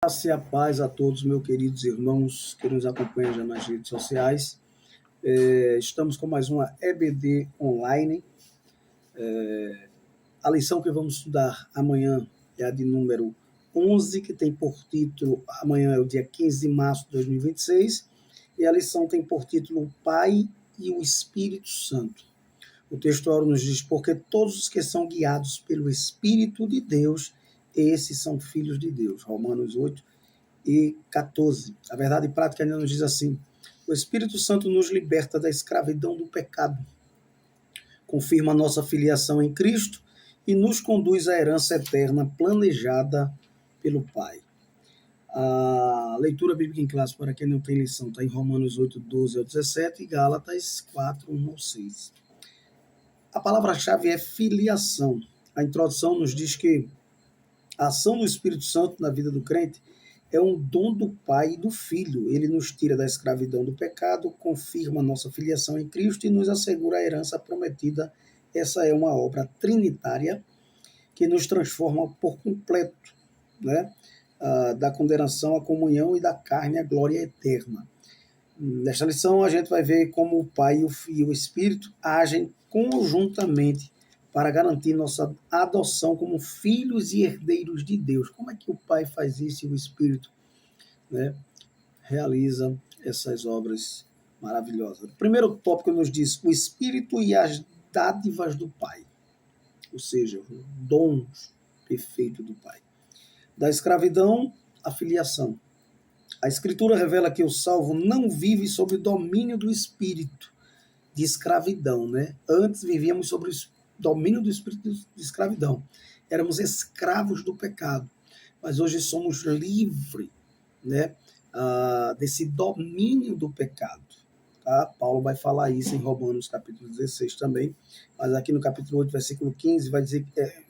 Graça e a paz a todos, meus queridos irmãos que nos acompanham já nas redes sociais. Estamos com mais uma EBD online. A lição que vamos estudar amanhã é a de número 11, que tem por título, amanhã é o dia 15 de março de 2026, e a lição tem por título O Pai e o Espírito Santo. O texto nos diz: porque todos os que são guiados pelo Espírito de Deus, esses são filhos de Deus. Romanos 8 e 14. A verdade prática ainda nos diz assim: o Espírito Santo nos liberta da escravidão do pecado, confirma a nossa filiação em Cristo e nos conduz à herança eterna planejada pelo Pai. A leitura bíblica em classe, para quem não tem lição, está em Romanos 8, 12 ao 17 e Gálatas 4, 1 ao 6. A palavra-chave é filiação. A introdução nos diz que a ação do Espírito Santo na vida do crente é um dom do Pai e do Filho. Ele nos tira da escravidão do pecado, confirma nossa filiação em Cristo e nos assegura a herança prometida. Essa é uma obra trinitária que nos transforma por completo, né? Da condenação à comunhão e da carne à glória eterna. Nesta lição, a gente vai ver como o Pai e o Espírito agem conjuntamente para garantir nossa adoção como filhos e herdeiros de Deus. Como é que o Pai faz isso e o Espírito, né, realiza essas obras maravilhosas? O primeiro tópico nos diz o Espírito e as dádivas do Pai, ou seja, os dons perfeitos do Pai. Da escravidão à filiação. A Escritura revela que o salvo não vive sob o domínio do espírito de escravidão, né? Antes vivíamos sob o domínio do espírito de escravidão. Éramos escravos do pecado, mas hoje somos livres, né? Desse domínio do pecado. Tá? Paulo vai falar isso em Romanos capítulo 16 também, mas aqui no capítulo 8, versículo 15, vai dizer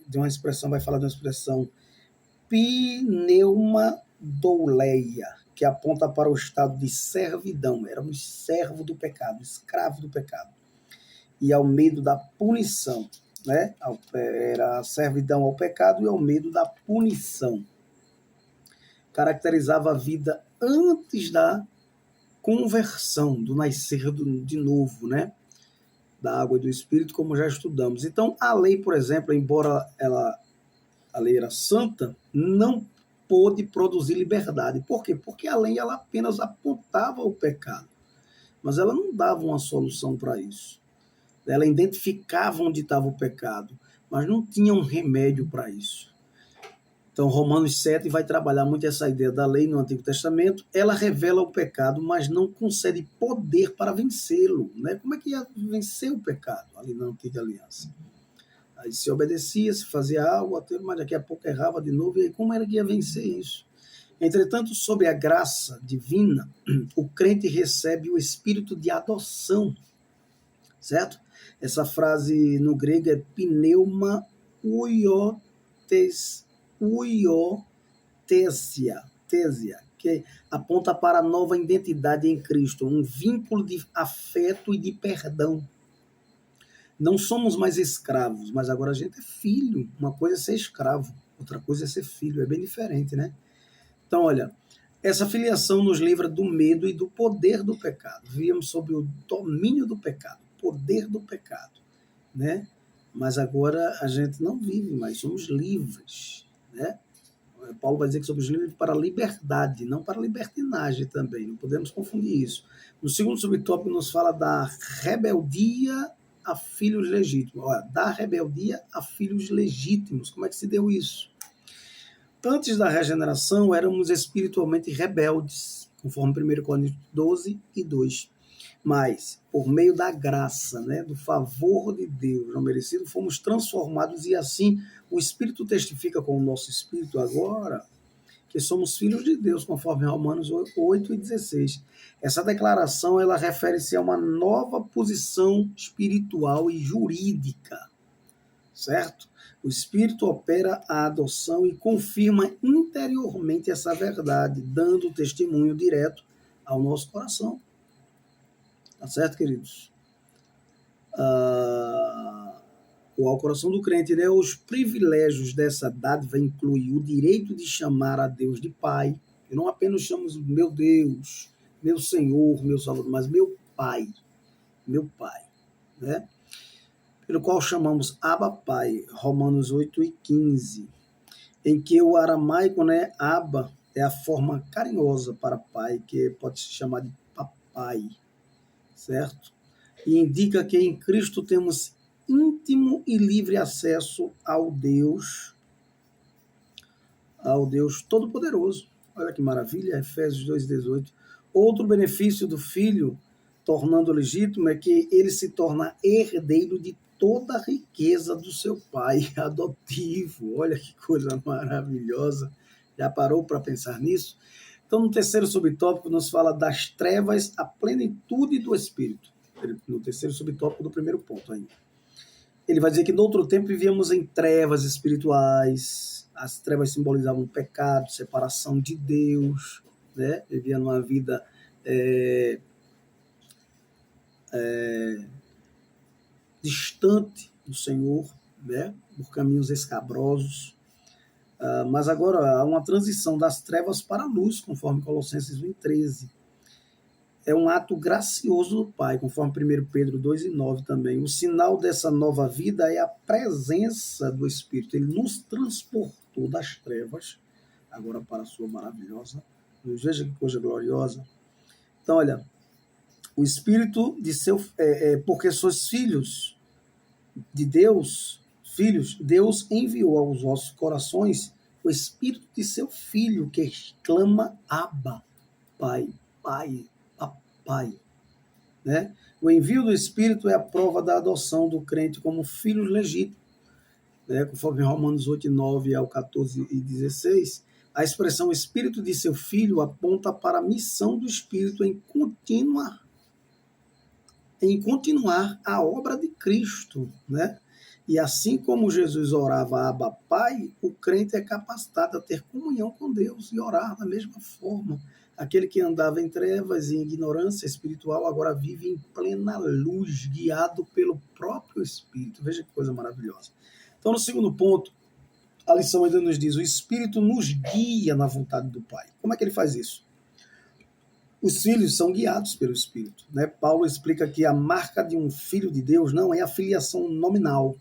de uma expressão, vai falar de uma expressão pneumadouleia, que aponta para o estado de servidão. Éramos servo do pecado, escravo do pecado. E ao medo da punição, né? Era a servidão ao pecado e ao medo da punição. Caracterizava a vida antes da conversão, do nascer de novo, né? Da água e do Espírito, como já estudamos. Então, a lei, por exemplo, embora a lei era santa, não pôde produzir liberdade. Por quê? Porque a lei ela apenas apontava o pecado, mas ela não dava uma solução para isso. Ela identificava onde estava o pecado, mas não tinha um remédio para isso. Então, Romanos 7 vai trabalhar muito essa ideia da lei no Antigo Testamento. Ela revela o pecado, mas não concede poder para vencê-lo, né? Como é que ia vencer o pecado ali na Antiga Aliança? Aí se obedecia, se fazia algo, mas daqui a pouco errava de novo, e aí como era que ia vencer isso? Entretanto, sob a graça divina, o crente recebe o espírito de adoção, certo? Essa frase no grego é pneuma uiothesia, que aponta para a nova identidade em Cristo, um vínculo de afeto e de perdão. Não somos mais escravos, mas agora a gente é filho. Uma coisa é ser escravo, outra coisa é ser filho. É bem diferente, né? Então, olha, essa filiação nos livra do medo e do poder do pecado. Vivíamos sob o domínio do pecado, poder do pecado, né? Mas agora a gente não vive mais, somos livres, né? Paulo vai dizer que somos livres para a liberdade, não para a libertinagem também. Não podemos confundir isso. No segundo subtópico nos fala da rebeldia a filhos legítimos. Olha, da rebeldia a filhos legítimos. Como é que se deu isso? Antes da regeneração, éramos espiritualmente rebeldes, conforme 1 Coríntios 12 e 2. Mas, por meio da graça, né, do favor de Deus não merecido, fomos transformados e assim o Espírito testifica com o nosso Espírito agora que somos filhos de Deus, conforme Romanos 8 e 16. Essa declaração ela refere-se a uma nova posição espiritual e jurídica, certo? O Espírito opera a adoção e confirma interiormente essa verdade, dando testemunho direto ao nosso coração. Tá certo, queridos? ou ao coração do crente, né? Os privilégios dessa dádiva incluem o direito de chamar a Deus de Pai. Eu não apenas chamo meu Deus, meu Senhor, meu Salvador, mas meu Pai, né? Pelo qual chamamos Abba Pai, Romanos 8:15, em que o aramaico, né, Abba, é a forma carinhosa para pai, que pode se chamar de papai, certo? E indica que em Cristo temos íntimo e livre acesso ao Deus Todo-Poderoso. Olha que maravilha, Efésios 2:18. Outro benefício do filho, tornando legítimo, é que ele se torna herdeiro de toda a riqueza do seu pai adotivo. Olha que coisa maravilhosa. Já parou para pensar nisso? Então, no terceiro subtópico, nos fala das trevas à plenitude do Espírito. No terceiro subtópico do primeiro ponto ainda. Ele vai dizer que no outro tempo vivíamos em trevas espirituais. As trevas simbolizavam pecado, separação de Deus, né? Vivia numa vida distante do Senhor, né? Por caminhos escabrosos. Mas agora há uma transição das trevas para a luz, conforme Colossenses 1:13. É um ato gracioso do Pai, conforme 1 Pedro 2:9 também. O sinal dessa nova vida é a presença do Espírito. Ele nos transportou das trevas, agora para a sua maravilhosa luz. Veja que coisa gloriosa. Então, olha, o Espírito de seu... porque sois filhos de Deus, Deus enviou aos vossos corações o Espírito de seu Filho, que exclama Abba, Pai, Pai, Pai. Né? O envio do Espírito é a prova da adoção do crente como filho legítimo. Né? Conforme Romanos 8:9 ao 14:16, a expressão Espírito de seu Filho aponta para a missão do Espírito em continuar a obra de Cristo. Né? E assim como Jesus orava Abba Pai, o crente é capacitado a ter comunhão com Deus e orar da mesma forma. Aquele que andava em trevas e em ignorância espiritual agora vive em plena luz, guiado pelo próprio Espírito. Veja que coisa maravilhosa. Então, no segundo ponto, a lição ainda nos diz: o Espírito nos guia na vontade do Pai. Como é que ele faz isso? Os filhos são guiados pelo Espírito. Né? Paulo explica que a marca de um filho de Deus não é a filiação nominal,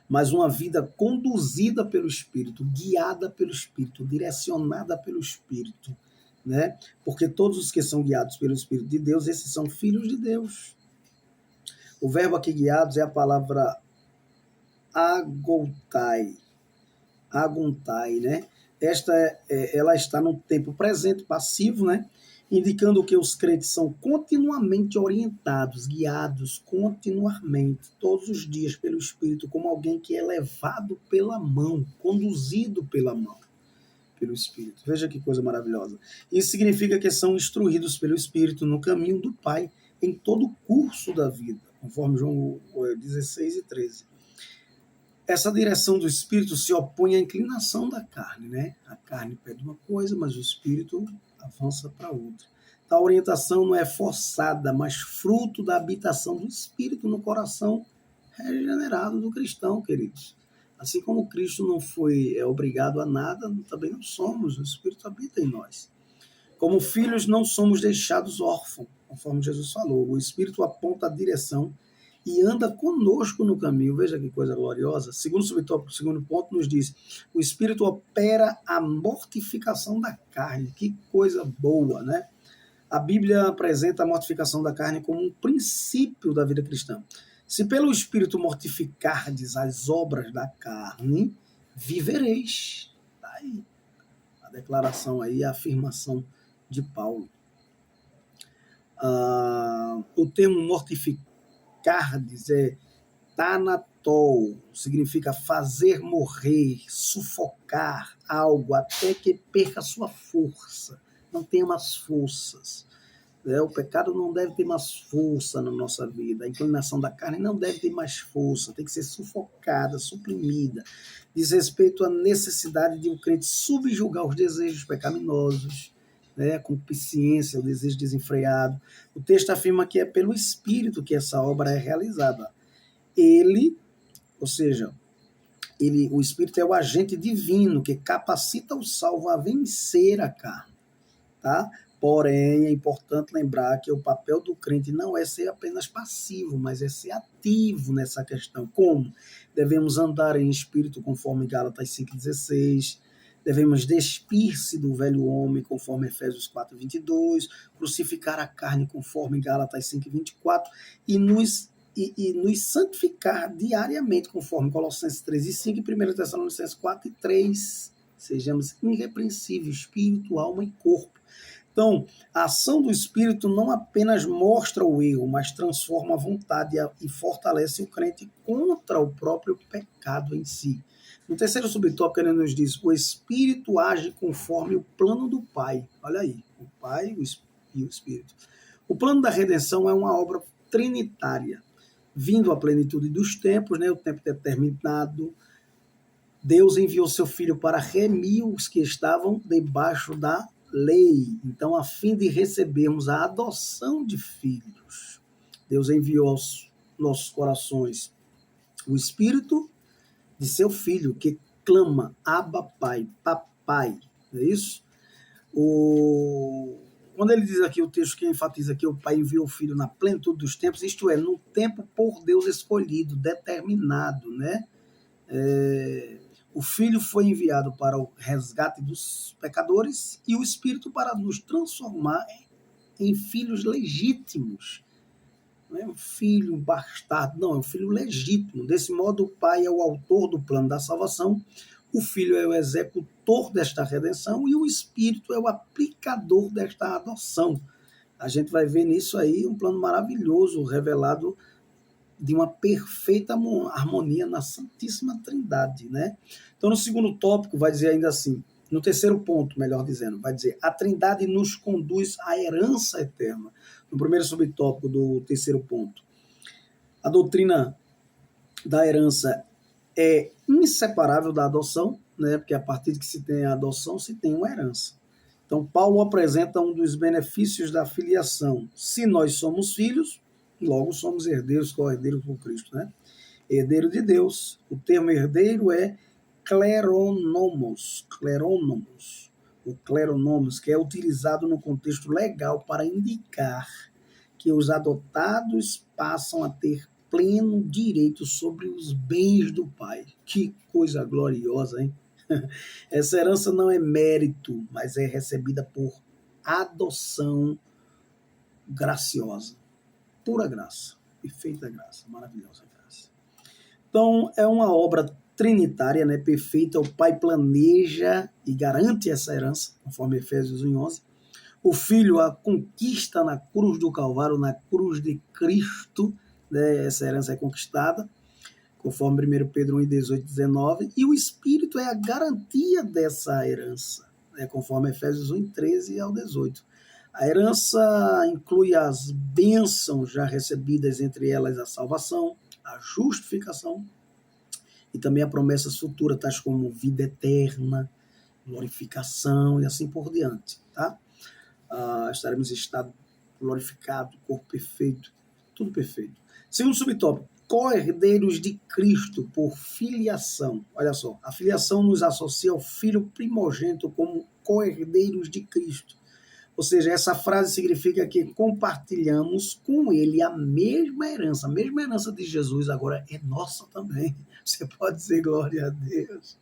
mas uma vida conduzida pelo Espírito, guiada pelo Espírito, direcionada pelo Espírito, né? Porque todos os que são guiados pelo Espírito de Deus, esses são filhos de Deus. O verbo aqui guiados é a palavra agontai, né? Ela está no tempo presente, passivo, né? Indicando que os crentes são continuamente orientados, guiados continuamente, todos os dias pelo Espírito, como alguém que é levado pela mão, conduzido pela mão, pelo Espírito. Veja que coisa maravilhosa. Isso significa que são instruídos pelo Espírito no caminho do Pai, em todo o curso da vida, conforme João 16:13. Essa direção do Espírito se opõe à inclinação da carne, né? A carne pede uma coisa, mas o Espírito avança para outra. A orientação não é forçada, mas fruto da habitação do Espírito no coração regenerado do cristão, queridos. Assim como Cristo não foi obrigado a nada, também não somos, o Espírito habita em nós. Como filhos, não somos deixados órfãos, conforme Jesus falou. O Espírito aponta a direção e anda conosco no caminho. Veja que coisa gloriosa. Segundo subtópico, segundo ponto, nos diz: o Espírito opera a mortificação da carne. Que coisa boa, né? A Bíblia apresenta a mortificação da carne como um princípio da vida cristã. Se pelo Espírito mortificardes as obras da carne, vivereis. Tá aí a declaração aí, a afirmação de Paulo. O termo mortificardes é tanatol, significa fazer morrer, sufocar algo até que perca sua força, não tenha mais forças. O pecado não deve ter mais força na nossa vida, a inclinação da carne não deve ter mais força, tem que ser sufocada, suprimida. Diz respeito à necessidade de um crente subjugar os desejos pecaminosos, né, a concupiscência, o desejo desenfreado. O texto afirma que é pelo Espírito que essa obra é realizada. ele, ou seja, o Espírito é o agente divino que capacita o salvo a vencer a carne, tá? Porém, é importante lembrar que o papel do crente não é ser apenas passivo, mas é ser ativo nessa questão. Como? Devemos andar em espírito, conforme Gálatas 5,16. Devemos despir-se do velho homem, conforme Efésios 4,22. Crucificar a carne, conforme Gálatas 5,24. E nos santificar diariamente, conforme Colossenses 3,5 e 1 Tessalonicenses 4,3. Sejamos irrepreensíveis, espírito, alma e corpo. Então, a ação do Espírito não apenas mostra o erro, mas transforma a vontade e fortalece o crente contra o próprio pecado em si. No terceiro subtópico, ele nos diz: o Espírito age conforme o plano do Pai. Olha aí, o Pai e o Espírito. O plano da redenção é uma obra trinitária, vindo à plenitude dos tempos, né, o tempo determinado. Deus enviou seu Filho para remir os que estavam debaixo da lei, então, a fim de recebermos a adoção de filhos. Deus enviou aos nossos corações o Espírito de seu Filho, que clama, Abba, Pai, papai, não é isso? Quando ele diz aqui, o texto que enfatiza que o Pai enviou o Filho na plenitude dos tempos, isto é, no tempo por Deus escolhido, determinado, né? O Filho foi enviado para o resgate dos pecadores e o Espírito para nos transformar em filhos legítimos. Não é um filho bastardo, não, é um filho legítimo. Desse modo, o Pai é o autor do plano da salvação, o Filho é o executor desta redenção e o Espírito é o aplicador desta adoção. A gente vai ver nisso aí um plano maravilhoso revelado de uma perfeita harmonia na Santíssima Trindade, né? Então, no segundo tópico, vai dizer ainda assim, no terceiro ponto, melhor dizendo, vai dizer, a Trindade nos conduz à herança eterna. No primeiro subtópico do terceiro ponto, a doutrina da herança é inseparável da adoção, né? Porque a partir de que se tem a adoção, se tem uma herança. Então, Paulo apresenta um dos benefícios da filiação. Se nós somos filhos, logo somos herdeiros, co-herdeiros com Cristo, né? Herdeiro de Deus. O termo herdeiro é kleronomos, o kleronomos, que é utilizado no contexto legal para indicar que os adotados passam a ter pleno direito sobre os bens do Pai. Que coisa gloriosa, hein? Essa herança não é mérito, mas é recebida por adoção graciosa. Pura graça, perfeita graça, maravilhosa graça. Então, é uma obra trinitária, né, perfeita. O Pai planeja e garante essa herança, conforme Efésios 1:11. O Filho a conquista na cruz do Calvário, na cruz de Cristo, né, essa herança é conquistada, conforme 1 Pedro 1:18, 19. E o Espírito é a garantia dessa herança, né, conforme Efésios 1:13 ao 18. A herança inclui as bênçãos já recebidas, entre elas a salvação, a justificação e também a promessas futuras, tais como vida eterna, glorificação e assim por diante. Tá? Estaremos em estado glorificado, corpo perfeito, tudo perfeito. Segundo subtópico, co-herdeiros de Cristo por filiação. Olha só, a filiação nos associa ao Filho primogênito como co-herdeiros de Cristo. Ou seja, essa frase significa que compartilhamos com ele a mesma herança de Jesus agora é nossa também. Você pode dizer glória a Deus.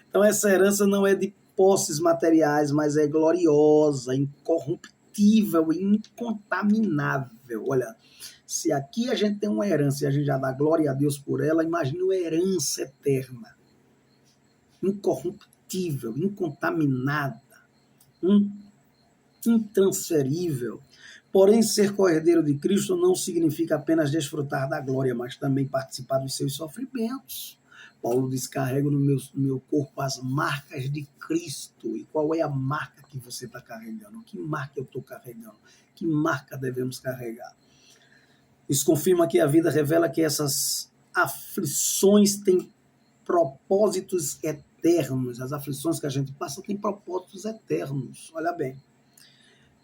Então essa herança não é de posses materiais, mas é gloriosa, incorruptível e incontaminável. Olha, se aqui a gente tem uma herança e a gente já dá glória a Deus por ela, imagine uma herança eterna, incorruptível, incontaminada, intransferível. Porém, ser co-herdeiro de Cristo não significa apenas desfrutar da glória, mas também participar dos seus sofrimentos. Paulo diz, carrego no meu corpo as marcas de Cristo. E qual é a marca que você está carregando? Que marca eu estou carregando? Que marca devemos carregar? Isso confirma que a vida revela que essas aflições têm propósitos eternos. As aflições que a gente passa têm propósitos eternos. Olha bem.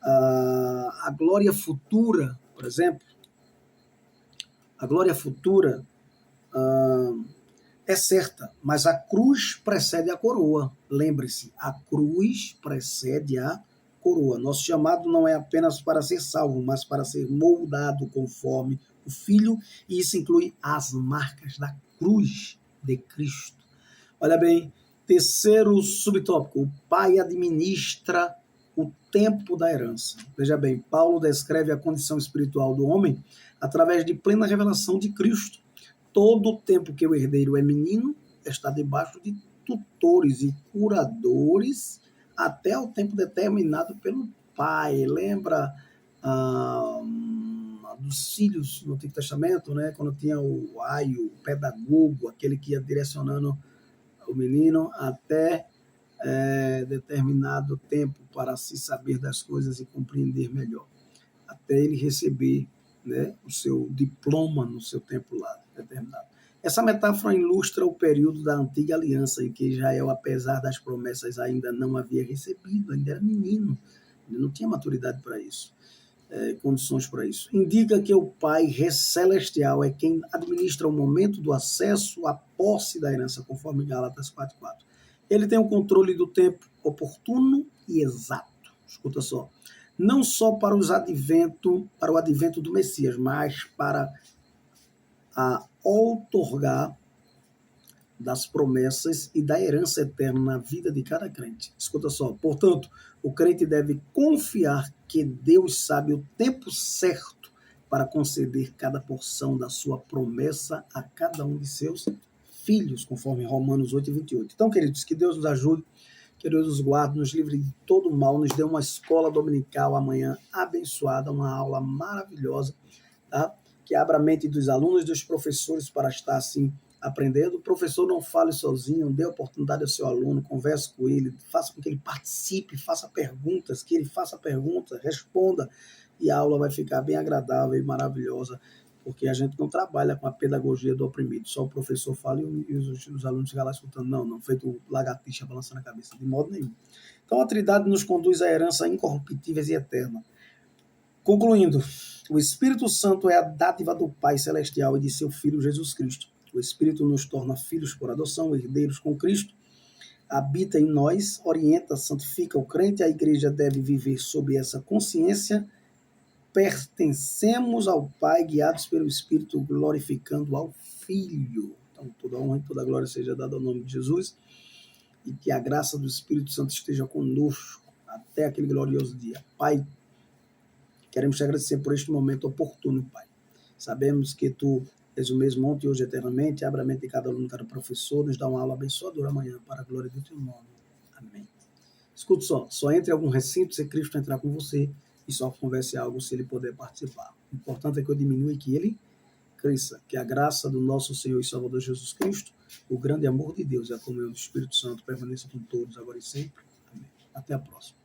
A glória futura, por exemplo, a glória futura é certa, mas a cruz precede a coroa. Lembre-se, a cruz precede a coroa. Nosso chamado não é apenas para ser salvo, mas para ser moldado conforme o Filho, e isso inclui as marcas da cruz de Cristo. Olha bem, terceiro subtópico, o pai administra o tempo da herança. Veja bem, Paulo descreve a condição espiritual do homem através de plena revelação de Cristo. Todo o tempo que o herdeiro é menino está debaixo de tutores e curadores até o tempo determinado pelo pai. Lembra dos filhos no Antigo Testamento, né? Quando tinha o aio, o pedagogo, aquele que ia direcionando o menino até determinado tempo para se saber das coisas e compreender melhor, até ele receber, né, o seu diploma no seu tempo lá determinado. Essa metáfora ilustra o período da antiga aliança, em que Israel, apesar das promessas, ainda não havia recebido, ainda era menino, ainda não tinha maturidade para isso, condições para isso. Indica que o Pai celestial é quem administra o momento do acesso à posse da herança, conforme Gálatas 4:4. Ele tem o controle do tempo oportuno e exato. Escuta só. Não só para o advento do Messias, mas para outorgar das promessas e da herança eterna na vida de cada crente. Escuta só. Portanto, o crente deve confiar que Deus sabe o tempo certo para conceder cada porção da sua promessa a cada um de seus filhos, conforme Romanos 8:28. Então, queridos, que Deus nos ajude, que Deus nos guarde, nos livre de todo mal, nos dê uma escola dominical amanhã abençoada, uma aula maravilhosa, tá? Que abra a mente dos alunos e dos professores para estar assim aprendendo. O professor não fale sozinho, dê oportunidade ao seu aluno, converse com ele, faça com que ele participe, faça perguntas, que ele faça perguntas, responda, e a aula vai ficar bem agradável e maravilhosa, porque a gente não trabalha com a pedagogia do oprimido, só o professor fala e os alunos ficam lá escutando, não, feito lagartixa balançando a cabeça, de modo nenhum. Então a Trindade nos conduz à herança incorruptível e eterna. Concluindo, o Espírito Santo é a dádiva do Pai Celestial e de seu Filho Jesus Cristo. O Espírito nos torna filhos por adoção, herdeiros com Cristo, habita em nós, orienta, santifica o crente, a igreja deve viver sob essa consciência. Pertencemos ao Pai, guiados pelo Espírito, glorificando ao Filho. Então, toda honra e toda glória seja dada ao nome de Jesus, e que a graça do Espírito Santo esteja conosco até aquele glorioso dia. Pai, queremos te agradecer por este momento oportuno, Pai. Sabemos que Tu és o mesmo ontem e hoje eternamente. Abra a mente de cada aluno, cada professor, nos dá uma aula abençoadora amanhã, para a glória do Teu nome. Amém. Escute só entre em algum recinto se Cristo entrar com você, e só converse algo se Ele puder participar. O importante é que eu diminua e que Ele cresça. Que a graça do nosso Senhor e Salvador Jesus Cristo, o grande amor de Deus e a comunhão do Espírito Santo permaneça com todos, agora e sempre. Amém. Até a próxima.